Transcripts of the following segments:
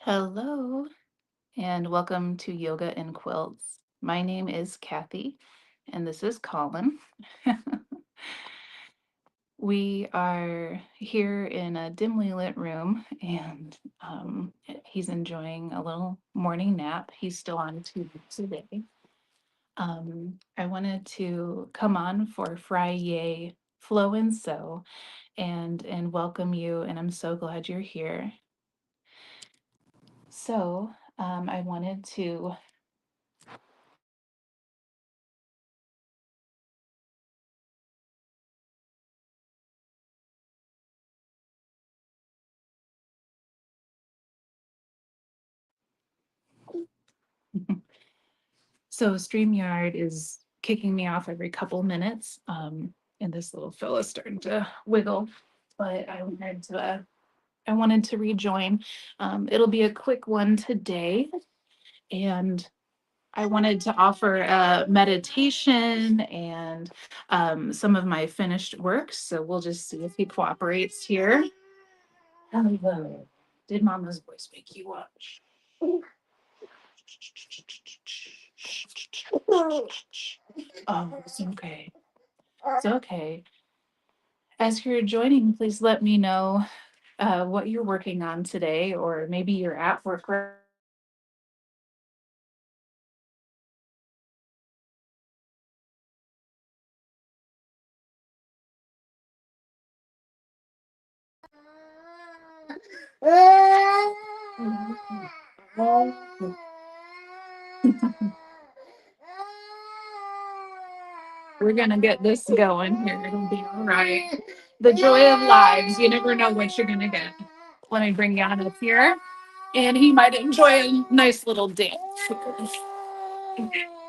Hello, and welcome to Yoga and Quilts. My name is Kathy, and this is Colin. We are here in a dimly lit room, and he's enjoying a little morning nap. He's still on tube today. I wanted to come on for friYAY Flow and Sew and welcome you, and I'm so glad you're here. So I wanted to So StreamYard is kicking me off every couple minutes, and this little fella's starting to wiggle, but I wanted to rejoin. It'll be a quick one today, and I wanted to offer a meditation and some of my finished works. So we'll just see if he cooperates here. Hello. Did Mama's voice make you watch? Oh, it's okay. It's okay. As you're joining, please let me know what you're working on today, or maybe you're at work. We're gonna get this going here. It'll be all right. The joy of lives. You never know what you're gonna get. Let me bring Jan up here, and he might enjoy a nice little dance.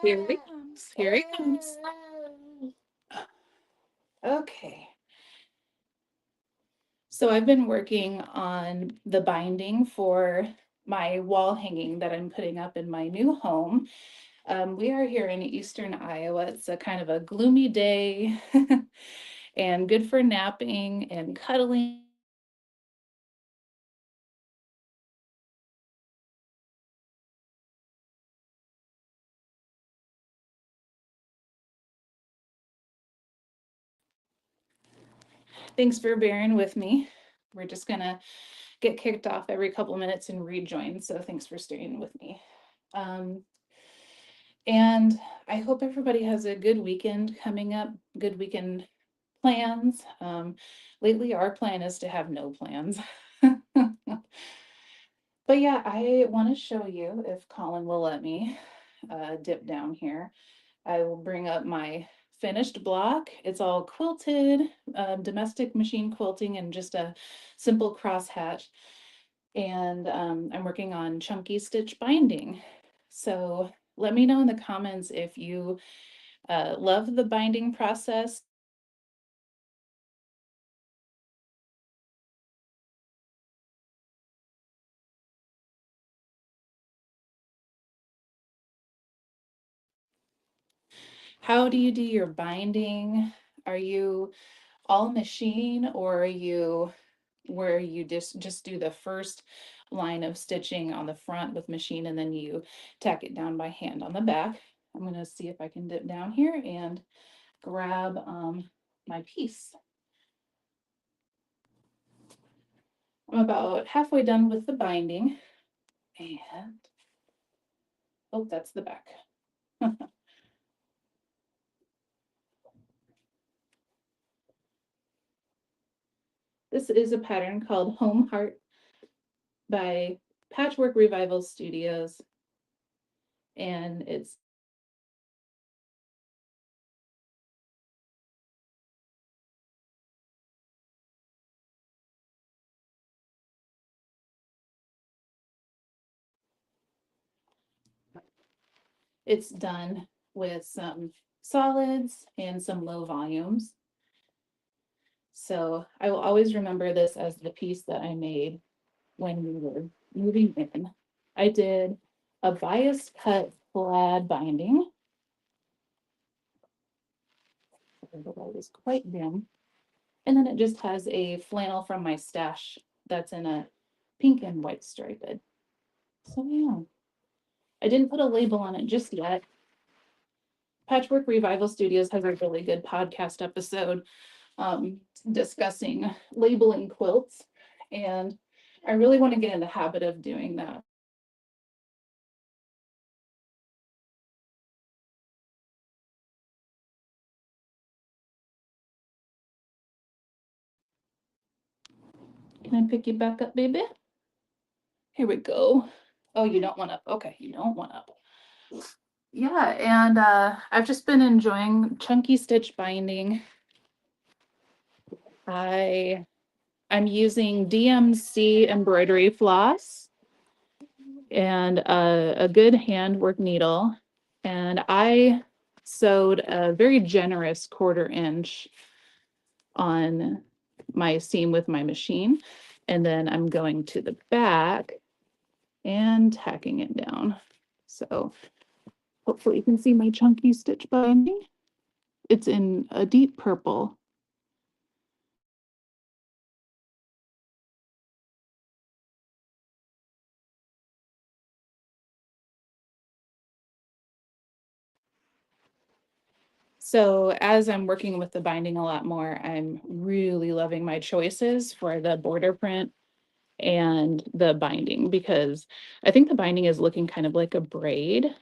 Here he comes. Here he comes. Okay. So I've been working on the binding for my wall hanging that I'm putting up in my new home. We are here in eastern Iowa. It's a kind of a gloomy day and good for napping and cuddling. Thanks for bearing with me. We're just gonna get kicked off every couple minutes and rejoin. So thanks for staying with me. Um, and I hope everybody has a good weekend coming up, good weekend plans. Lately, our plan is to have no plans. But yeah, I want to show you, if Colin will let me dip down here. I will bring up my finished block. It's all quilted, domestic machine quilting, and just a simple crosshatch. And I'm working on chunky stitch binding. So let me know in the comments if you love the binding process. How do you do your binding? Are you all machine, or are you where you just do the first line of stitching on the front with machine and then you tack it down by hand on the back? I'm going to see if I can dip down here and grab my piece. I'm about halfway done with the binding, and oh, that's the back. This is a pattern called Home Heart by Patchwork Revival Studios, and it's done with some solids and some low volumes. So I will always remember this as the piece that I made when we were moving in. I did a bias cut plaid binding. The light is quite dim. And then it just has a flannel from my stash that's in a pink and white striped. So yeah, I didn't put a label on it just yet. Patchwork Revival Studios has a really good podcast episode discussing labeling quilts, and I really want to get in the habit of doing that. Can I pick you back up, baby? Here we go. Oh, you don't want up. Okay, you don't want up. Yeah, and I've just been enjoying chunky stitch binding. I'm using DMC embroidery floss and a good handwork needle, and I sewed a very generous 1/4 inch on my seam with my machine, and then I'm going to the back and tacking it down. So hopefully you can see my chunky stitch binding. It's in a deep purple. So as I'm working with the binding a lot more, I'm really loving my choices for the border print and the binding, because I think the binding is looking kind of like a braid,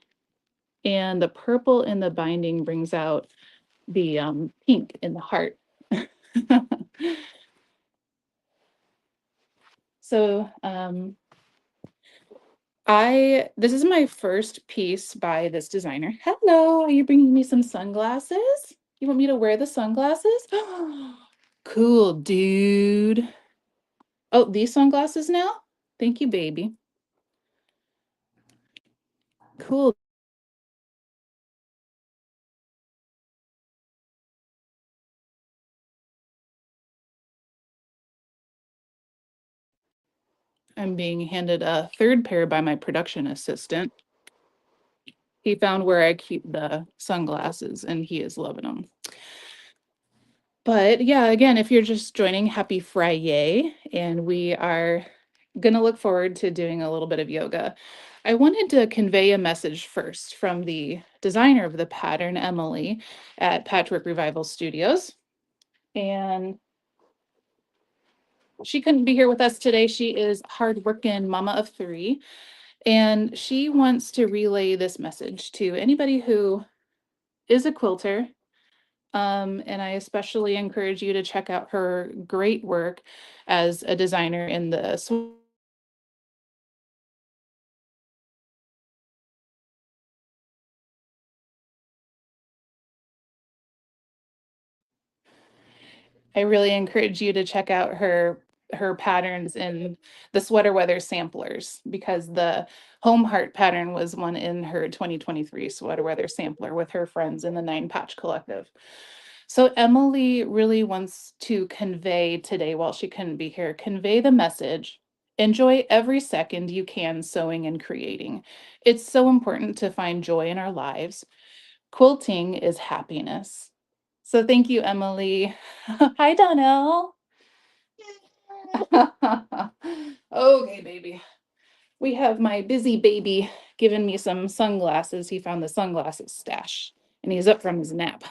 and the purple in the binding brings out the pink in the heart. So this is my first piece by this designer. Hello, are you bringing me some sunglasses? You want me to wear the sunglasses? Cool, dude. Oh, these sunglasses now? Thank you, baby. Cool. I'm being handed a third pair by my production assistant. He found where I keep the sunglasses and he is loving them. But yeah, again, if you're just joining, happy friYAY, and we are gonna look forward to doing a little bit of yoga. I wanted to convey a message first from the designer of the pattern, Emily, at Patchwork Revival Studios. And she couldn't be here with us today. She is hardworking mama of 3, and she wants to relay this message to anybody who is a quilter. And I especially encourage you to check out her great work as a designer in the I really encourage you to check out her patterns in the sweater weather samplers, because the home heart pattern was one in her 2023 sweater weather sampler with her friends in the 9 Patch Collective. So Emily really wants to convey today, while she couldn't be here, convey the message: enjoy every second you can sewing and creating. It's so important to find joy in our lives. Quilting is happiness. So thank you, Emily. Hi, Donnell. Okay, baby. We have my busy baby giving me some sunglasses. He found the sunglasses stash and he's up from his nap.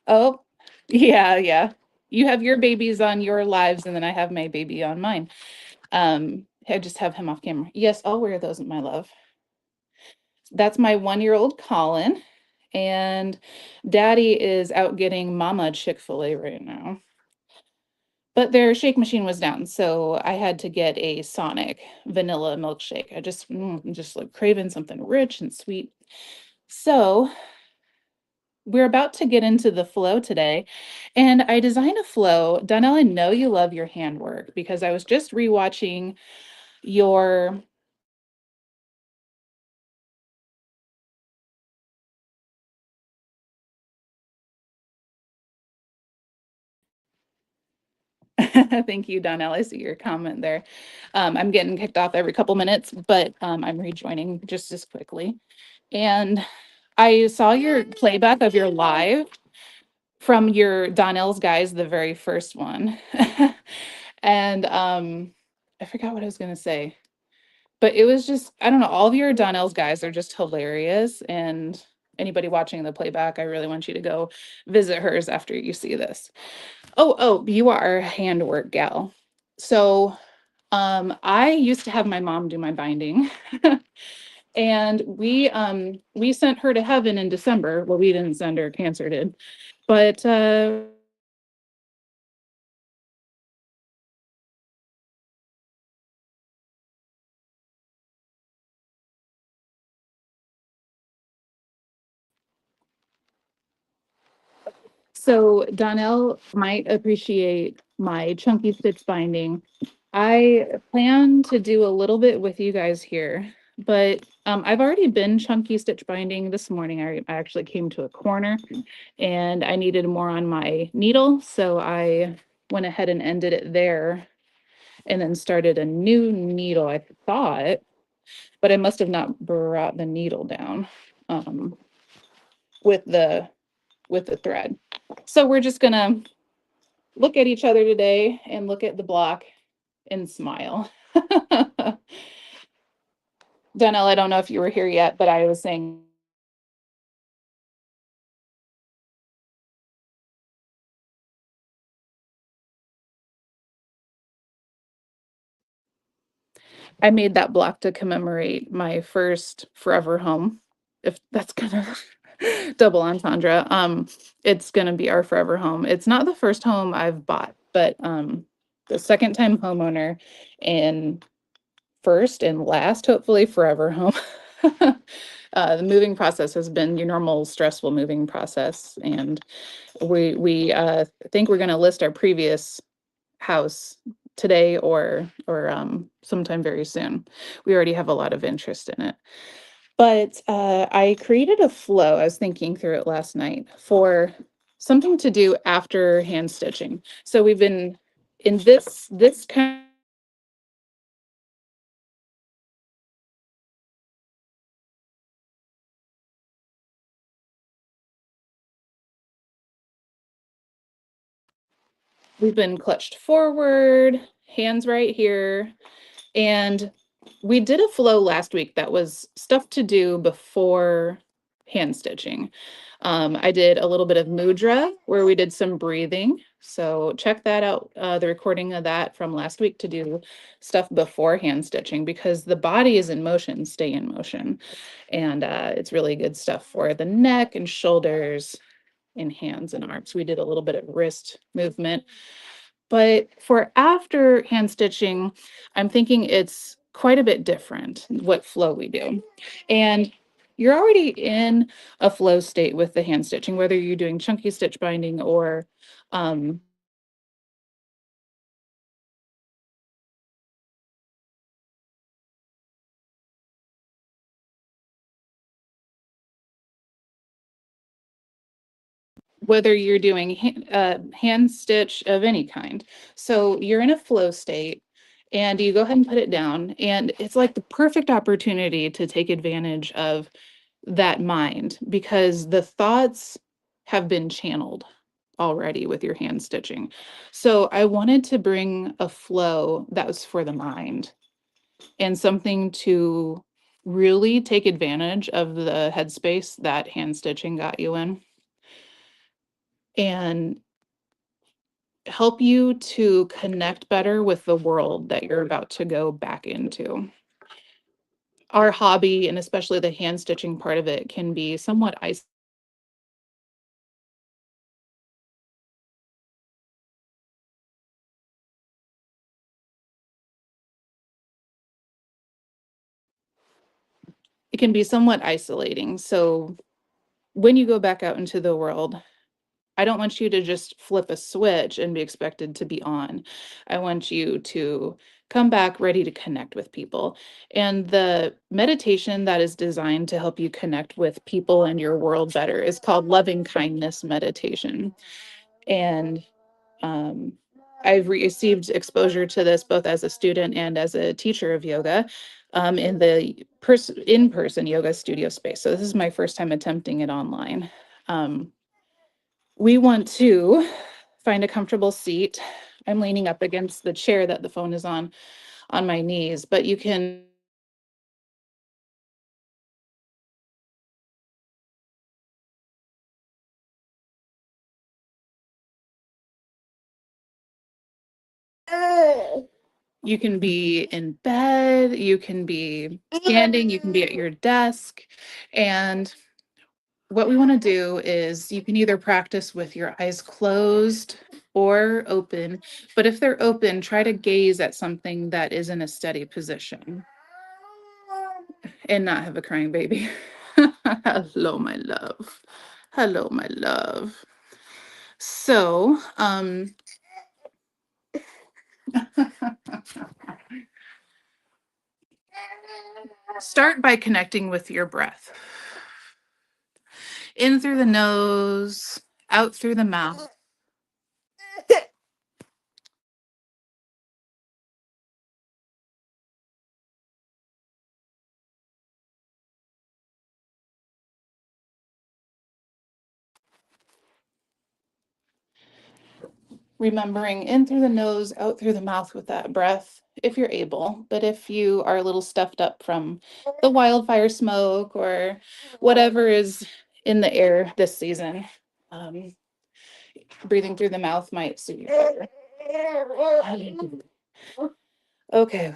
Oh, yeah, yeah. You have your babies on your lives, and then I have my baby on mine. I just have him off camera. Yes, I'll wear those, my love. That's my 1-year-old Colin, and Daddy is out getting Mama Chick-fil-A right now. But their shake machine was down, so I had to get a Sonic vanilla milkshake. I'm just like craving something rich and sweet. So we're about to get into the flow today, and I designed a flow. Donnell, I know you love your handwork because I was just rewatching your Thank you, Donnell. I see your comment there. I'm getting kicked off every couple minutes, but I'm rejoining just as quickly. And I saw your playback of your live from your Donnell's Guys, the very first one. And I forgot what I was going to say, but it was just, I don't know, all of your Donnell's Guys are just hilarious. And anybody watching the playback, I really want you to go visit hers after you see this. Oh, you are a handwork gal. So I used to have my mom do my binding. And we sent her to heaven in December. Well, we didn't send her, cancer did. But so Donnell might appreciate my chunky stitch binding. I plan to do a little bit with you guys here, but I've already been chunky stitch binding this morning. I actually came to a corner and I needed more on my needle, so I went ahead and ended it there and then started a new needle, I thought, but I must have not brought the needle down with the thread. So we're just gonna look at each other today and look at the block and smile. Donnell, I don't know if you were here yet, but I was saying I made that block to commemorate my first forever home. If that's gonna double entendre. It's gonna be our forever home. It's not the first home I've bought, but the second time homeowner and first and last, hopefully forever home. The moving process has been your normal stressful moving process, and we think we're going to list our previous house today or sometime very soon. We already have a lot of interest in it. But I created a flow. I was thinking through it last night for something to do after hand stitching. So we've been in this kind. We've been clutched forward, hands right here. And we did a flow last week that was stuff to do before hand stitching. I did a little bit of mudra where we did some breathing. So check that out, the recording of that from last week to do stuff before hand stitching because the body is in motion, stay in motion. And it's really good stuff for the neck and shoulders and hands and arms. We did a little bit of wrist movement. But for after hand stitching, I'm thinking it's quite a bit different what flow we do. And you're already in a flow state with the hand stitching, whether you're doing chunky stitch binding or um, whether you're doing hand stitch of any kind. So you're in a flow state and you go ahead and put it down. And it's like the perfect opportunity to take advantage of that mind because the thoughts have been channeled already with your hand stitching. So I wanted to bring a flow that was for the mind and something to really take advantage of the headspace that hand stitching got you in and help you to connect better with the world that you're about to go back into. Our hobby, and especially the hand stitching part of it, can be somewhat isolating. It can be somewhat isolating. So when you go back out into the world, I don't want you to just flip a switch and be expected to be on. I want you to come back ready to connect with people. And the meditation that is designed to help you connect with people and your world better is called loving kindness meditation. And um, I've received exposure to this both as a student and as a teacher of yoga in the in-person yoga studio space. So this is my first time attempting it online. We want to find a comfortable seat. I'm leaning up against the chair that the phone is on my knees, but you can you can be in bed, you can be standing, you can be at your desk. And what we want to do is you can either practice with your eyes closed or open, but if they're open, try to gaze at something that is in a steady position and not have a crying baby. Hello, my love. Hello, my love. So, start by connecting with your breath. In through the nose, out through the mouth. Remembering in through the nose, out through the mouth with that breath, if you're able. But if you are a little stuffed up from the wildfire smoke or whatever is in the air this season, breathing through the mouth might suit you better. Okay,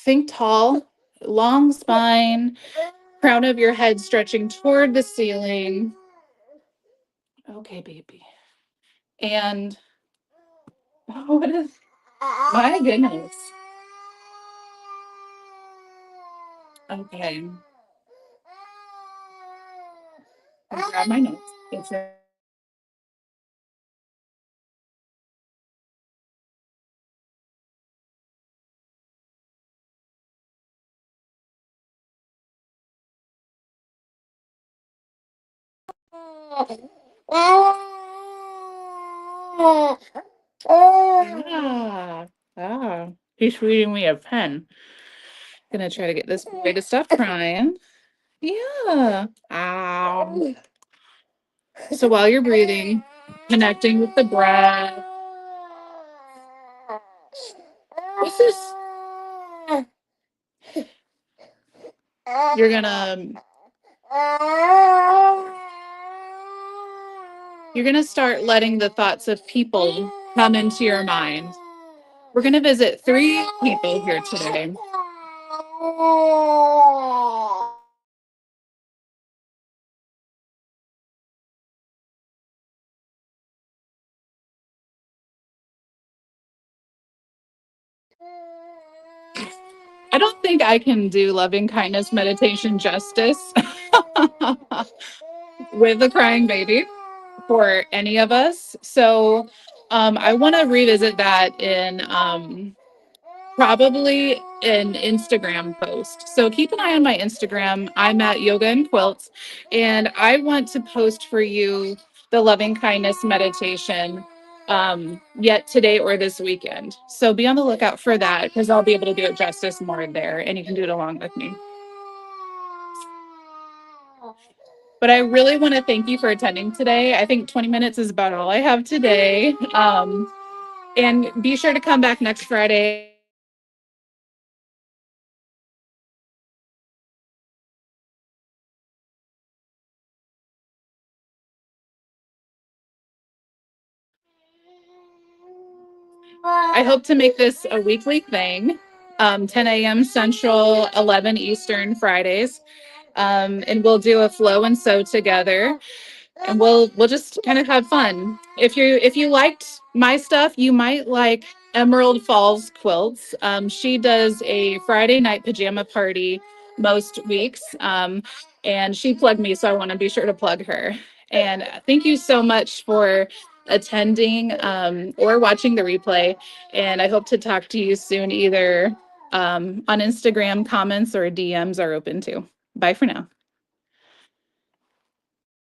think tall, long spine, crown of your head stretching toward the ceiling. Okay, baby. And what is, my goodness. Okay. I'll grab my notes. It's a ah, he's reading me a pen. Gonna try to get this boy to stop crying. Yeah. Ow. So while you're breathing, connecting with the breath. What's this? You're gonna start letting the thoughts of people come into your mind. We're gonna visit 3 people here today. I don't think I can do loving kindness meditation justice with a crying baby for any of us. So I want to revisit that in probably an Instagram post. So keep an eye on my Instagram. I'm at Yoga and Quilts, and I want to post for you the loving kindness meditation yet today or this weekend. So be on the lookout for that because I'll be able to do it justice more there, and you can do it along with me. But I really want to thank you for attending today. I think 20 minutes is about all I have today. And be sure to come back next Friday. I hope to make this a weekly thing, 10 a.m. Central, 11 Eastern Fridays. And we'll do a flow and sew together. And we'll just kind of have fun. If you liked my stuff, you might like Emerald Falls Quilts. She does a Friday night pajama party most weeks. And she plugged me, so I want to be sure to plug her. And thank you so much for attending or watching the replay. And I hope to talk to you soon, either on Instagram. Comments or DMs are open too. Bye for now.